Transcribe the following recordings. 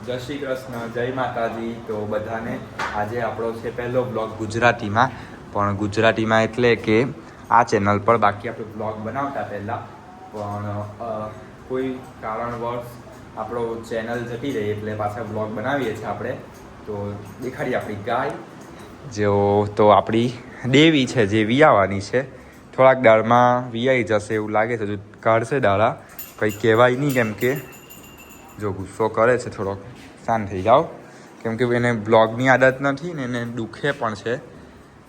જય શ્રી કૃષ્ણ, જય માતાજી. તો બધાને આજે આપણો છે પહેલો બ્લોગ ગુજરાતીમાં, પણ ગુજરાતીમાં એટલે કે આ ચેનલ પર. બાકી આપણે બ્લોગ બનાવતા પહેલાં, પણ કોઈ કારણવશ આપણો ચેનલ જતી રહી એટલે પાછા બ્લોગ બનાવીએ છીએ આપણે. તો દેખાડીએ આપણી ગાય, તો આપણી દેવી છે જે વિયાવાની છે. થોડાક દાળમાં વિયાઈ જશે એવું લાગે છે. હજુ કાઢશે દાળા, કંઈ કહેવાય નહીં. કેમ કે જો ગુસ્સો કરે છે થોડોક, શાંત થઈ જાઓ. કેમ કે એને બ્લોગની આદત નથી ને, એને દુખે પણ છે,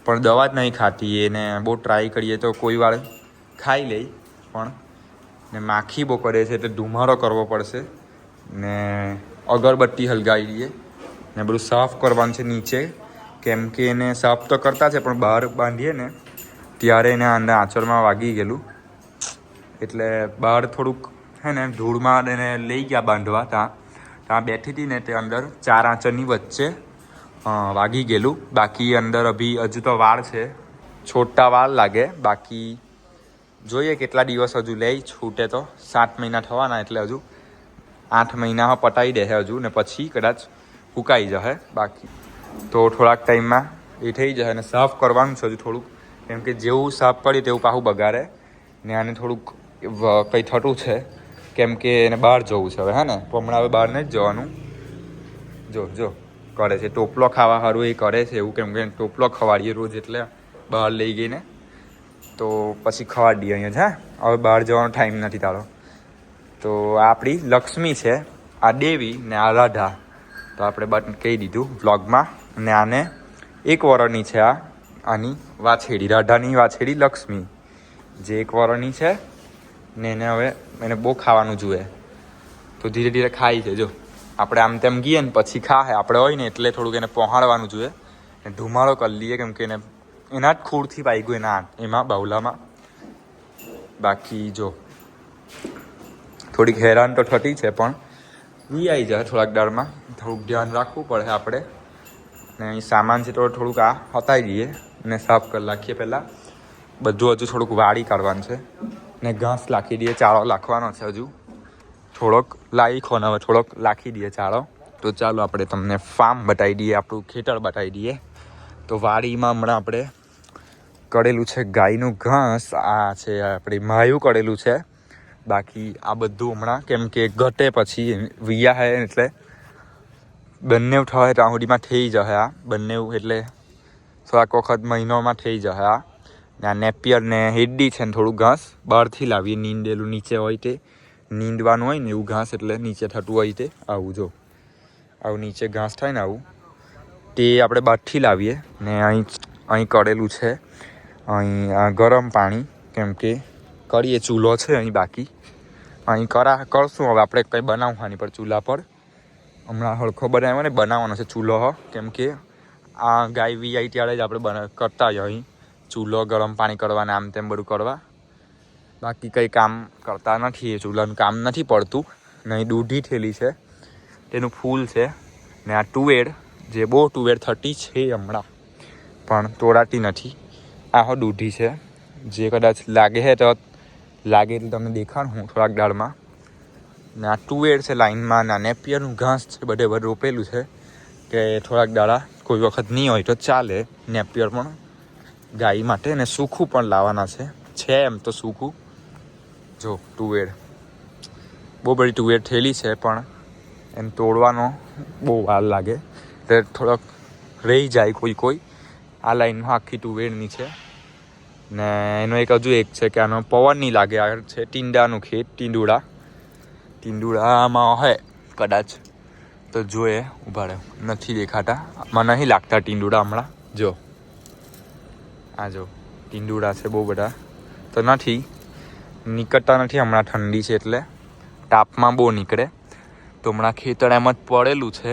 પણ દવા જ નહીં ખાતી. એને બહુ ટ્રાય કરીએ તો કોઈ વાર ખાઈ લે, પણ ને માખી બહુ કરે છે એટલે ધુમાડો કરવો પડશે ને અગરબત્તી હલગાવી દઈએ ને બધું સાફ કરવાનું છે નીચે. કેમ કે એને સાફ તો કરતા છે, પણ બહાર બાંધીએ ને ત્યારે એને અંદર આંચળમાં વાગી ગયેલું, એટલે બહાર થોડુંક હે ને ધૂળમાં એને લઈ ગયા બાંધવા. ત્યાં બેઠી હતી ને તે અંદર 4 આંચળની વચ્ચે વાગી ગયેલું. બાકી અંદર હજુ તો વાળ છે, છોટા વાળ લાગે. બાકી જોઈએ કેટલા દિવસ હજુ લે, છૂટે તો 7 મહિના થવાના, એટલે હજુ 8 મહિના પટાવી દે હજુ, ને પછી કદાચ ફૂંકાઈ જશે. બાકી તો થોડાક ટાઈમમાં એ થઈ જશે. અને સાફ કરવાનું છે હજુ થોડુંક, કેમ કે જેવું સાફ કરીએ તેવું પાછું બગાડે ને. આને થોડુંક કંઈ થતું છે, કેમ કે એને બહાર જવું છે હવે. હે ને તો હમણાં હવે બહાર નથી જવાનું. જો કરે છે ટોપલો ખાવા સારું, એ કરે છે એવું. કેમ કે ટોપલો ખવાડીએ રોજ, એટલે બહાર લઈ ગઈને તો પછી ખવાડીએ અહીંયા જ. હા, હવે બહાર જવાનો ટાઈમ નથી તારો. તો આ આપણી લક્ષ્મી છે, આ દેવી ને આ રાધા. તો આપણે કહી દીધું વ્લોગમાં. ને આને 1 વર્ષની છે આની વાછેડી, રાધાની વાછેડી લક્ષ્મી, જે 1 વર્ષની છે ને. એને બહુ ખાવાનું જોઈએ, તો ધીરે ધીરે ખાઈ છે. જો આપણે આમ તેમ ગઈએ ને પછી ખાય, આપણે હોય ને એટલે થોડુંક એને પહોંચાડવાનું જોઈએ ને ધુમાડો કરી લઈએ. કેમ કે એના જ ખૂરથી પાઈ ગયું એમાં બાવલામાં. બાકી જો થોડીક હેરાન તો થતી છે, પણ આવી જાય થોડાક દાળમાં. થોડુંક ધ્યાન રાખવું પડે આપણે. ને અહીં સામાન છે તો થોડુંક આ હટાવી દઈએ ને સાફ કરી નાખીએ. પહેલાં બધું હજુ થોડુંક વાળી કાઢવાનું છે ને ઘાસ નાખી દઈએ. ચાળો નાખવાનો છે હજુ થોડોક, લાઈખો ને હવે થોડોક નાખી દઈએ ચાળો. તો ચાલો આપણે તમને ફાર્મ બતાવી દઈએ, આપણું ખેતર બતાવી દઈએ. તો વાડીમાં હમણાં આપણે કરેલું છે ગાયનું ઘાસ. આ છે આપણે માયું કરેલું છે. બાકી આ બધું હમણાં કેમ કે ઘટે પછી વિયા હે, એટલે બંને થશે ત્યાં સુધીમાં થઈ જશે આ બંને. એટલે થોડાક વખત મહિનોમાં થઈ જશે આ. ને આ નેપિયર ને હેડી છે ને થોડું ઘાસ બહારથી લાવીએ, નીંદેલું નીચે હોય તે નીંદવાનું હોય ને એવું ઘાસ, એટલે નીચે થતું હોય તે. આવું જો આવું નીચે ઘાસ થાય ને આવું, તે આપણે બહારથી લાવીએ. ને અહીં કરેલું છે અહીં ગરમ પાણી, કેમ કે કરીએ ચૂલો છે અહીં. બાકી અહીં કરશું હવે આપણે કંઈ બનાવવાની પર ચૂલા પર. હમણાં હળખો બનાવવાનો છે ચૂલો. કેમ કે આ ગાય વી ત્યારે જ આપણે કરતા હોય અહીં ચૂલો, ગરમ પાણી કરવાના આમ તેમ બધું કરવા. બાકી કંઈ કામ કરતા નથી, એ ચૂલાનું કામ નથી પડતું. ને અહીં દૂધી થેલી છે, તેનું ફૂલ છે. ને આ તુવેર, જે બહુ તુવેર થતી છે હમણાં, પણ તોડાતી નથી. આ દૂધી છે, જે કદાચ લાગે છે તો લાગે એટલે તમને દેખાડું હું થોડાક દાળમાં. ને આ તુવેર છે લાઈનમાં. ના નેપિયરનું ઘાસ છે, બધે રોપેલું છે કે થોડાક દાડા કોઈ વખત નહીં હોય તો ચાલે. નેપિયર પણ ગાય માટે, ને સૂકું પણ લાવવાના છે એમ તો સૂકું. જો તુવેર બહુ બધી તુવેર થયેલી છે, પણ એમ તોડવાનો બહુ વાર લાગે, એટલે થોડોક રહી જાય કોઈ. આ લાઈનમાં આખી તુવેરની છે. ને એનો હજુ એક છે કે આનો પવન નહીં લાગે. આ છે ટીંડાનું ખેત, ટીંડુડામાં હોય કદાચ તો જોઈએ. ઊભા રહે, નથી દેખાતા, મને નહીં લાગતા ટીંડુડા હમણાં. જો આ જો ટીંડુડા છે બહુ બધા, તો નથી નીકળતા નથી હમણાં. ઠંડી છે એટલે તાપમાં બહુ નીકળે. તો હમણાં ખેતર એમ જ પડેલું છે,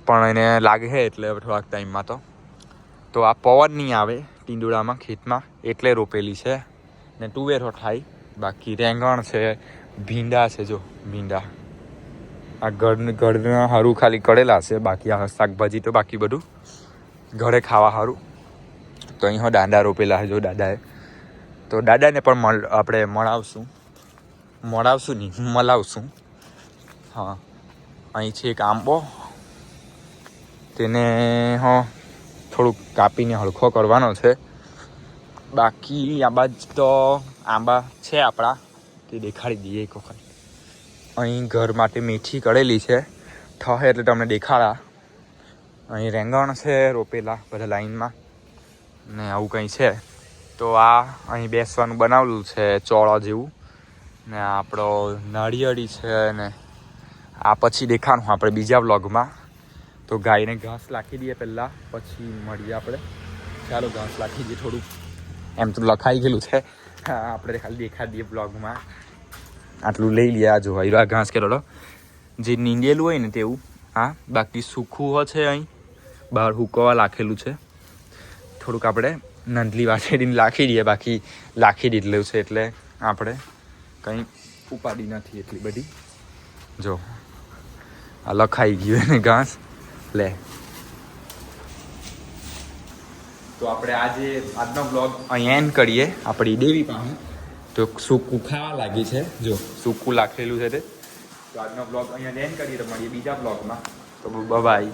પણ એને લાગે છે એટલે થોડાક ટાઈમમાં તો આ પવન નહીં આવે ટીંડુડામાં ખેતમાં, એટલે રોપેલી છે. ને તુવેરો થાય. બાકી રેંગણ છે, ભીંડા છે. જો ભીંડા આ ઘરના સારું ખાલી કરેલા છે. બાકી આ શાકભાજી તો બાકી બધું ઘરે ખાવા સારું. તો અહીં દાદા રોપેલા છે. જો દાદાએ, તો દાદાને પણ આપણે મળાવશું નહીં, મલાવશું. હા, અહીં છે એક આંબો, તેને થોડુંક કાપીને હળખો કરવાનો છે. બાકી આંબા જ તો આંબા છે આપણા, તે દેખાડી દઈએ એક વખત. અહીં ઘર માટે મેથી કરેલી છે, થશે એટલે તમને દેખાડા. અહીં રેંગણ છે રોપેલા બધા લાઈનમાં ને આવું કંઈ છે. તો આ અહીં બેસવાનું બનાવેલું છે ચોળા જેવું, ને આપણો નાળિયેરી છે. ને આ પછી દેખાડું આપણે બીજા વ્લોગમાં. તો ગાયને ઘાસ નાખી દઈએ પહેલાં, પછી મળીએ આપણે. ચાલો ઘાસ નાખી દઈએ થોડુંક, એમ તો લખાઈ ગયેલું છે, આપણે ખાલી દેખાડી દઈએ બ્લોગમાં. આટલું લઈ લઈએ. આ જો આ ઘાસ કેળો જે નીંદેલું હોય ને તેવું. હા, બાકી સૂકું છે અહીં બહાર હુકવા રાખેલું છે. થોડુંક આપણે નંદલી વાસેડીને રાખી દઈએ, બાકી રાખી દીધેલું છે એટલે આપણે કંઈ ઉપાડી નથી એટલી બધી. જો આ લખાઈ ગયું એને ઘાસ લે. તો આપણે આજનો બ્લોગ અહીંયા એન્ડ કરીએ આપણી દેવી પાસે. તો સૂકું ખાવા લાગી છે, જો સૂકું લાખેલું છે તે. તો આજનો બ્લોગ અહીંયા એન્ડ કરીએ, તો મળીએ બીજા બ્લોગમાં. તો બાય.